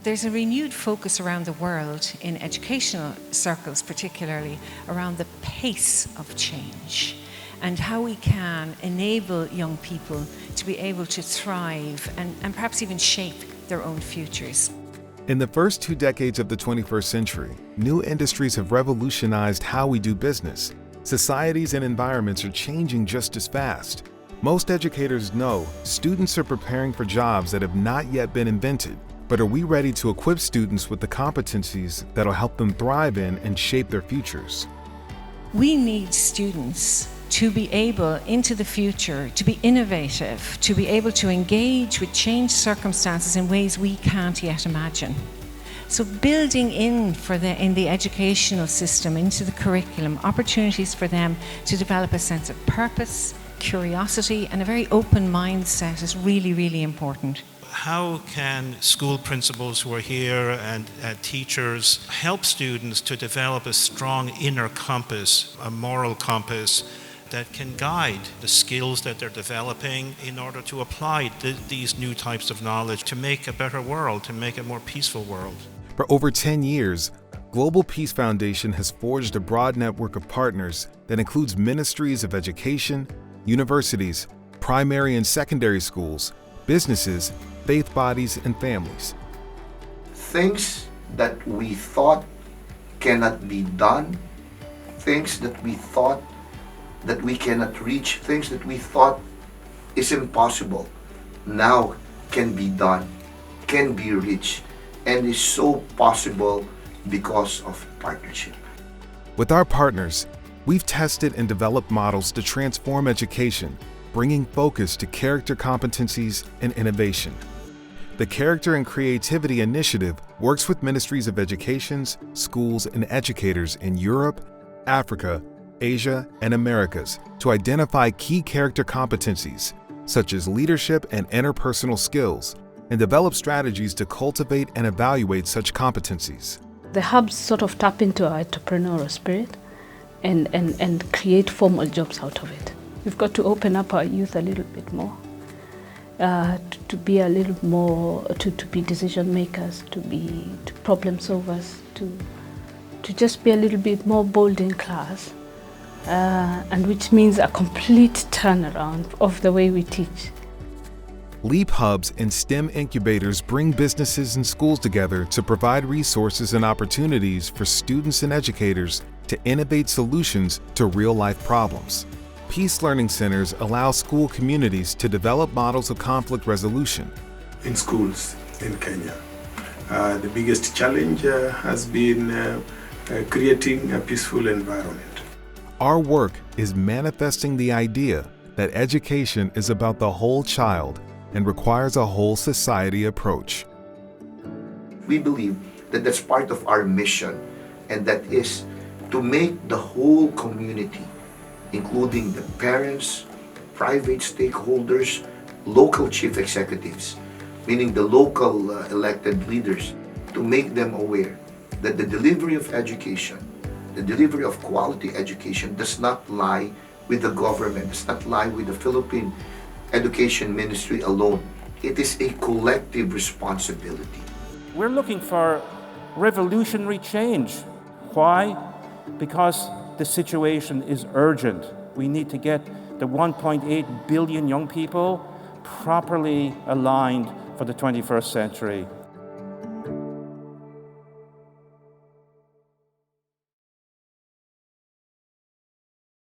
There's a renewed focus around the world, in educational circles particularly, around the pace of change and how we can enable young people to be able to thrive and perhaps even shape their own futures. In the first 2 decades of the 21st century, new industries have revolutionized how we do business. Societies and environments are changing just as fast. Most educators know students are preparing for jobs that have not yet been invented. But are we ready to equip students with the competencies that'll help them thrive in and shape their futures? We need students to be able, into the future, to be innovative, to be able to engage with changed circumstances in ways we can't yet imagine. So building in the educational system, into the curriculum, opportunities for them to develop a sense of purpose, curiosity, and a very open mindset is really, really important. How can school principals who are here and teachers help students to develop a strong inner compass, a moral compass that can guide the skills that they're developing in order to apply these new types of knowledge to make a better world, to make a more peaceful world? For over 10 years, Global Peace Foundation has forged a broad network of partners that includes ministries of education, universities, primary and secondary schools, businesses, faith bodies, and families. Things that we thought cannot be done, things that we thought that we cannot reach, things that we thought is impossible, now can be done, can be reached, and is so possible because of partnership. With our partners, we've tested and developed models to transform education, bringing focus to character competencies and innovation. The Character and Creativity Initiative works with ministries of educations, schools, and educators in Europe, Africa, Asia, and Americas to identify key character competencies, such as leadership and interpersonal skills, and develop strategies to cultivate and evaluate such competencies. The hubs sort of tap into our entrepreneurial spirit and create formal jobs out of it. We've got to open up our youth a little bit more. To be a little more, to be decision makers, to problem solvers, to just be a little bit more bold in class, and which means a complete turnaround of the way we teach. LEAP Hubs and STEM incubators bring businesses and schools together to provide resources and opportunities for students and educators to innovate solutions to real-life problems. Peace Learning Centers allow school communities to develop models of conflict resolution. In schools in Kenya, the biggest challenge has been creating a peaceful environment. Our work is manifesting the idea that education is about the whole child and requires a whole society approach. We believe that that's part of our mission, and that is to make the whole community, including the parents, private stakeholders, local chief executives, meaning the local elected leaders, to make them aware that the delivery of education, the delivery of quality education does not lie with the government, does not lie with the Philippine Education Ministry alone. It is a collective responsibility. We're looking for revolutionary change. Why? Because the situation is urgent. We need to get the 1.8 billion young people properly aligned for the 21st century.